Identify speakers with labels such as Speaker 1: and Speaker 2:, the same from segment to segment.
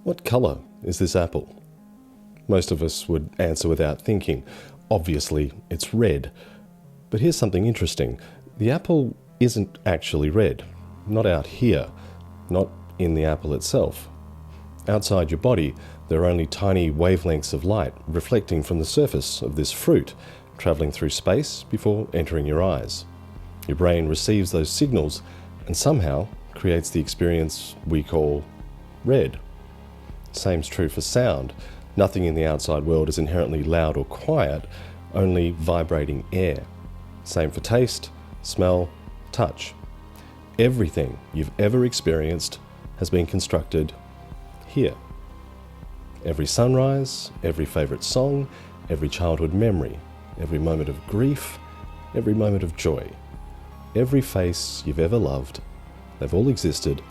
Speaker 1: What colour is this apple? Most of us would answer without thinking. Obviously, it's red. But here's something interesting. The apple isn't actually red. Not out here. Not in the apple itself. Outside your body, there are only tiny wavelengths of light reflecting from the surface of this fruit, travelling through space before entering your eyes. Your brain receives those signals and somehow creates the experience we call red. Same's true for sound. Nothing in the outside world is inherently loud or quiet, only vibrating air. Same for taste, smell, touch. Everything you've ever experienced has been constructed here. Every sunrise, every favourite song, every childhood memory, every moment of grief, every moment of joy. Every face you've ever loved, they've all existed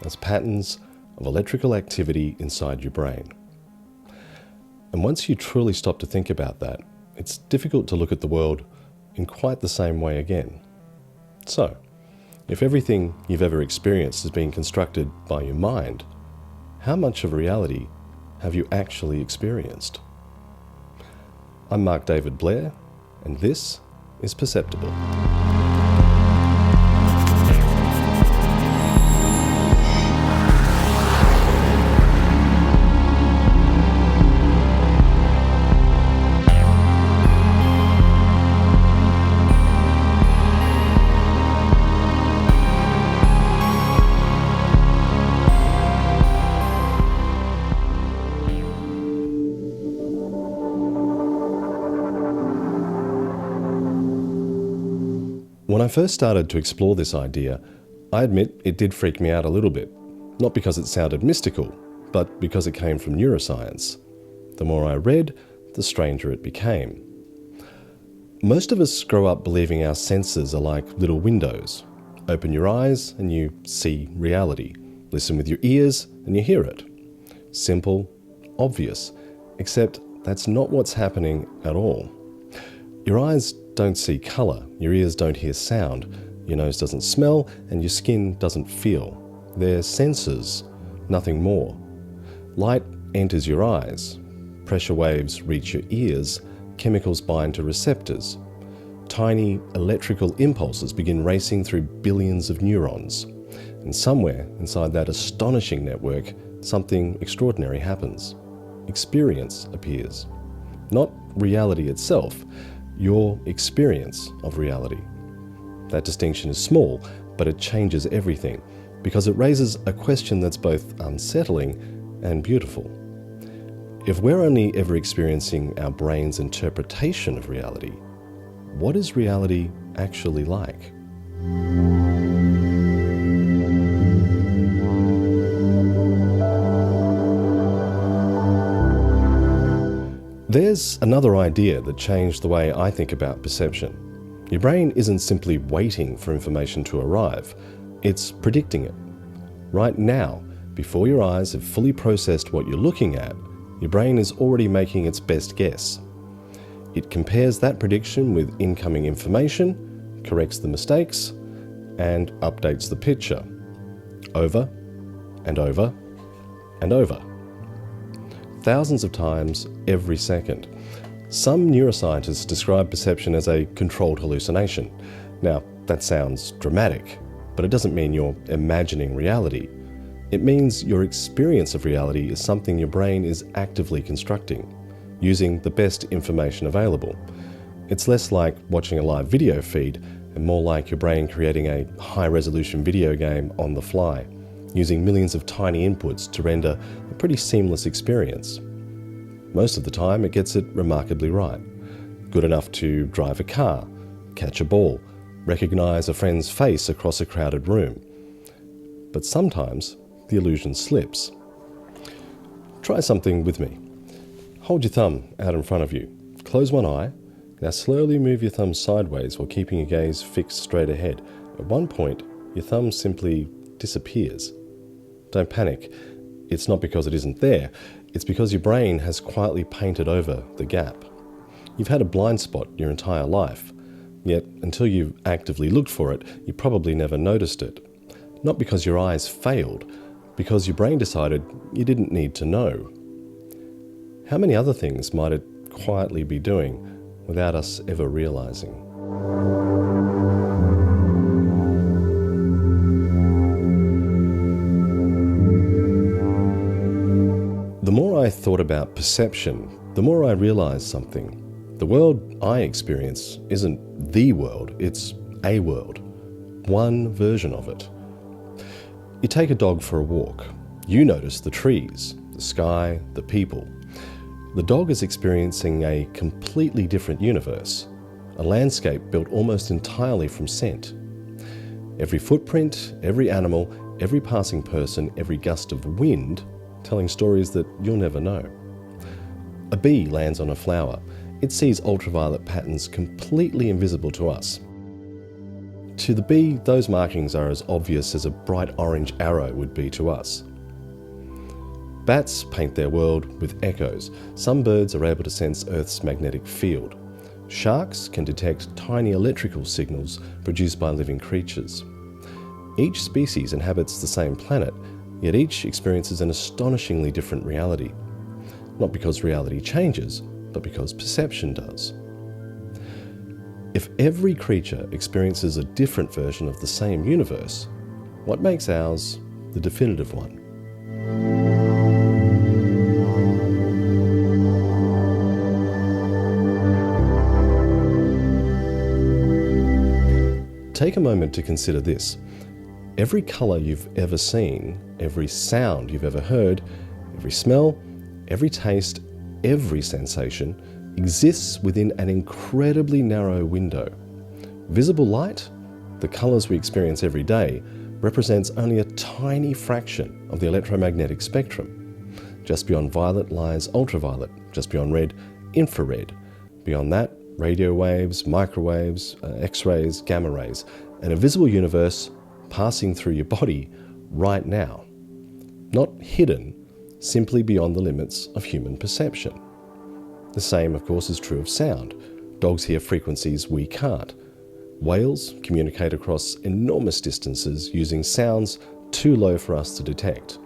Speaker 1: as patterns of electrical activity inside your brain. And once you truly stop to think about that, it's difficult to look at the world in quite the same way again. So, if everything you've ever experienced has been constructed by your mind, how much of reality have you actually experienced? I'm Mark David Blair, and this is Perceptible. When I first started to explore this idea, I admit it did freak me out a little bit. Not because it sounded mystical, but because it came from neuroscience. The more I read, the stranger it became. Most of us grow up believing our senses are like little windows. Open your eyes and you see reality. Listen with your ears and you hear it. Simple, obvious, except that's not what's happening at all. Your eyes don't see colour, your ears don't hear sound, your nose doesn't smell, and your skin doesn't feel. They're sensors, nothing more. Light enters your eyes, pressure waves reach your ears, chemicals bind to receptors. Tiny electrical impulses begin racing through billions of neurons. And somewhere inside that astonishing network, something extraordinary happens. Experience appears. Not reality itself, your experience of reality. That distinction is small, but it changes everything, because it raises a question that's both unsettling and beautiful. If we're only ever experiencing our brain's interpretation of reality, what is reality actually like? There's another idea that changed the way I think about perception. Your brain isn't simply waiting for information to arrive, it's predicting it. Right now, before your eyes have fully processed what you're looking at, your brain is already making its best guess. It compares that prediction with incoming information, corrects the mistakes, and updates the picture. Over and over and over. Thousands of times every second. Some neuroscientists describe perception as a controlled hallucination. Now, that sounds dramatic, but it doesn't mean you're imagining reality. It means your experience of reality is something your brain is actively constructing, using the best information available. It's less like watching a live video feed and more like your brain creating a high-resolution video game on the fly, using millions of tiny inputs to render a pretty seamless experience. Most of the time, it gets it remarkably right. Good enough to drive a car, catch a ball, recognize a friend's face across a crowded room. But sometimes, the illusion slips. Try something with me. Hold your thumb out in front of you. Close one eye. Now slowly move your thumb sideways while keeping your gaze fixed straight ahead. At one point, your thumb simply disappears. Don't panic. It's not because it isn't there. It's because your brain has quietly painted over the gap. You've had a blind spot your entire life, yet until you've actively looked for it, you probably never noticed it. Not because your eyes failed, because your brain decided you didn't need to know. How many other things might it quietly be doing without us ever realizing? The more I thought about perception, the more I realized something. The world I experience isn't the world, it's a world. One version of it. You take a dog for a walk. You notice the trees, the sky, the people. The dog is experiencing a completely different universe, a landscape built almost entirely from scent. Every footprint, every animal, every passing person, every gust of wind, telling stories that you'll never know. A bee lands on a flower. It sees ultraviolet patterns completely invisible to us. To the bee, those markings are as obvious as a bright orange arrow would be to us. Bats paint their world with echoes. Some birds are able to sense Earth's magnetic field. Sharks can detect tiny electrical signals produced by living creatures. Each species inhabits the same planet, yet each experiences an astonishingly different reality. Not because reality changes, but because perception does. If every creature experiences a different version of the same universe, what makes ours the definitive one? Take a moment to consider this. Every colour you've ever seen, every sound you've ever heard, every smell, every taste, every sensation exists within an incredibly narrow window. Visible light, the colours we experience every day, represents only a tiny fraction of the electromagnetic spectrum. Just beyond violet lies ultraviolet, just beyond red, infrared. Beyond that, radio waves, microwaves, X-rays, gamma rays, and a visible universe passing through your body right now. Not hidden, simply beyond the limits of human perception. The same, of course, is true of sound. Dogs hear frequencies we can't. Whales communicate across enormous distances using sounds too low for us to detect.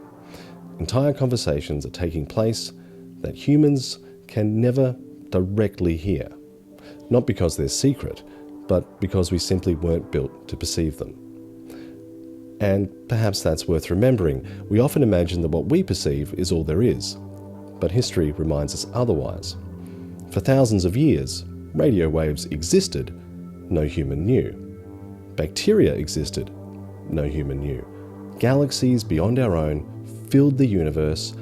Speaker 1: Entire conversations are taking place that humans can never directly hear. Not because they're secret, but because we simply weren't built to perceive them. And perhaps that's worth remembering. We often imagine that what we perceive is all there is, but history reminds us otherwise. For thousands of years, radio waves existed, no human knew. Bacteria existed, no human knew. Galaxies beyond our own filled the universe,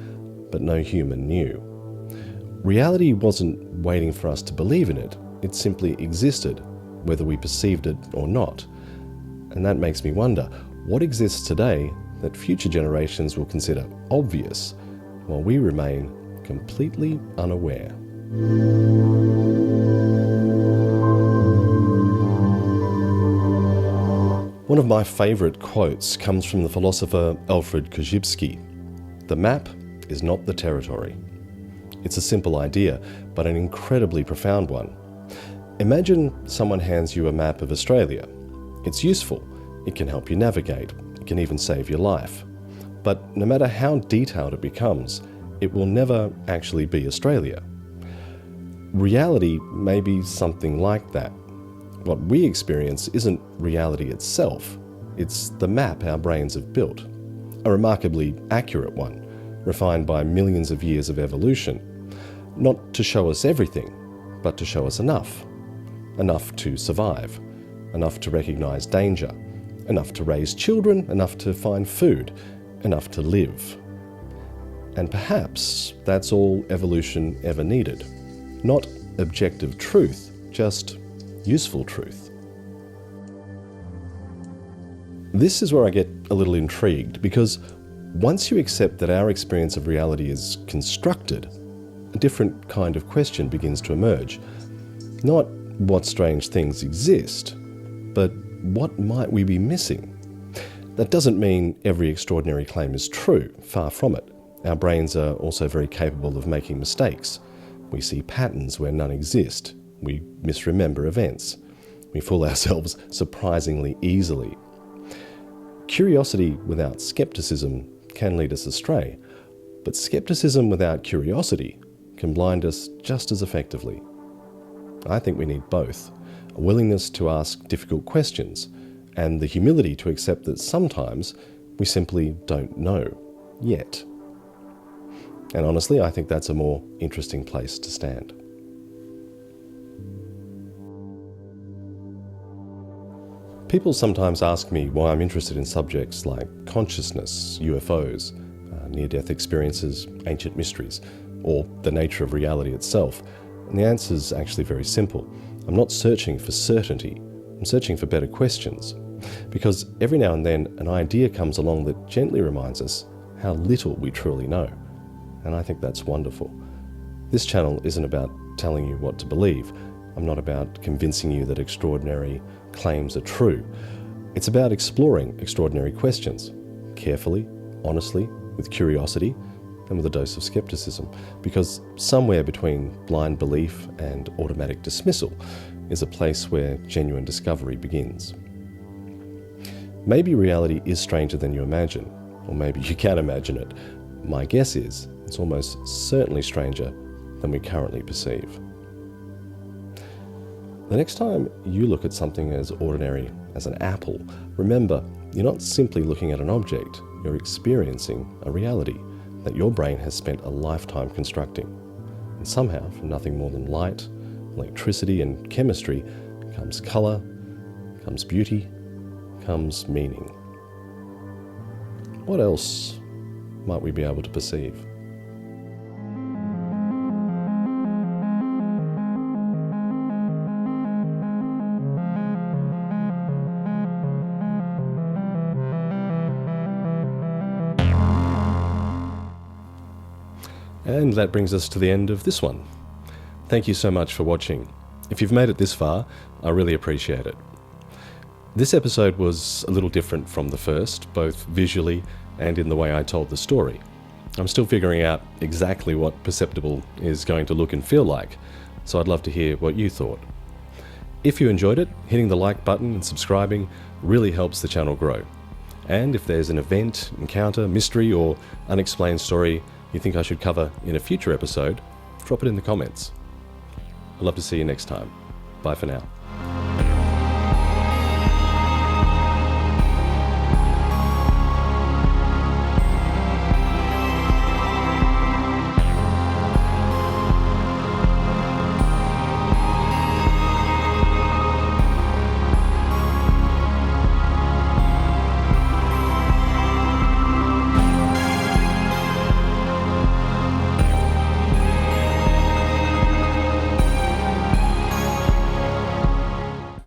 Speaker 1: but no human knew. Reality wasn't waiting for us to believe in it. It simply existed, whether we perceived it or not. And that makes me wonder, what exists today that future generations will consider obvious, while we remain completely unaware? One of my favourite quotes comes from the philosopher Alfred Korzybski. The map is not the territory. It's a simple idea, but an incredibly profound one. Imagine someone hands you a map of Australia. It's useful. It can help you navigate. It can even save your life. But no matter how detailed it becomes, it will never actually be Australia. Reality may be something like that. What we experience isn't reality itself. It's the map our brains have built. A remarkably accurate one, refined by millions of years of evolution. Not to show us everything, but to show us enough. Enough to survive, enough to recognize danger, enough to raise children, enough to find food, enough to live. And perhaps that's all evolution ever needed. Not objective truth, just useful truth. This is where I get a little intrigued, because once you accept that our experience of reality is constructed, a different kind of question begins to emerge. Not what strange things exist, but what might we be missing? That doesn't mean every extraordinary claim is true, far from it. Our brains are also very capable of making mistakes. We see patterns where none exist. We misremember events. We fool ourselves surprisingly easily. Curiosity without skepticism can lead us astray, but skepticism without curiosity can blind us just as effectively. I think we need both: a willingness to ask difficult questions and the humility to accept that sometimes we simply don't know yet. And honestly, I think that's a more interesting place to stand. People sometimes ask me why I'm interested in subjects like consciousness, UFOs, near-death experiences, ancient mysteries, or the nature of reality itself. And the answer is actually very simple. I'm not searching for certainty. I'm searching for better questions. Because every now and then an idea comes along that gently reminds us how little we truly know. And I think that's wonderful. This channel isn't about telling you what to believe. I'm not about convincing you that extraordinary claims are true. It's about exploring extraordinary questions, carefully, honestly, with curiosity, and with a dose of skepticism, because somewhere between blind belief and automatic dismissal is a place where genuine discovery begins. Maybe reality is stranger than you imagine, or maybe you can imagine it. My guess is it's almost certainly stranger than we currently perceive. The next time you look at something as ordinary as an apple, remember, you're not simply looking at an object, you're experiencing a reality that your brain has spent a lifetime constructing. And somehow, from nothing more than light, electricity, and chemistry, comes colour, comes beauty, comes meaning. What else might we be able to perceive? And that brings us to the end of this one. Thank you so much for watching. If you've made it this far, I really appreciate it. This episode was a little different from the first, both visually and in the way I told the story. I'm still figuring out exactly what Perceptible is going to look and feel like, so I'd love to hear what you thought. If you enjoyed it, hitting the like button and subscribing really helps the channel grow. And if there's an event, encounter, mystery, or unexplained story you think I should cover in a future episode, drop it in the comments. I'd love to see you next time. Bye for now.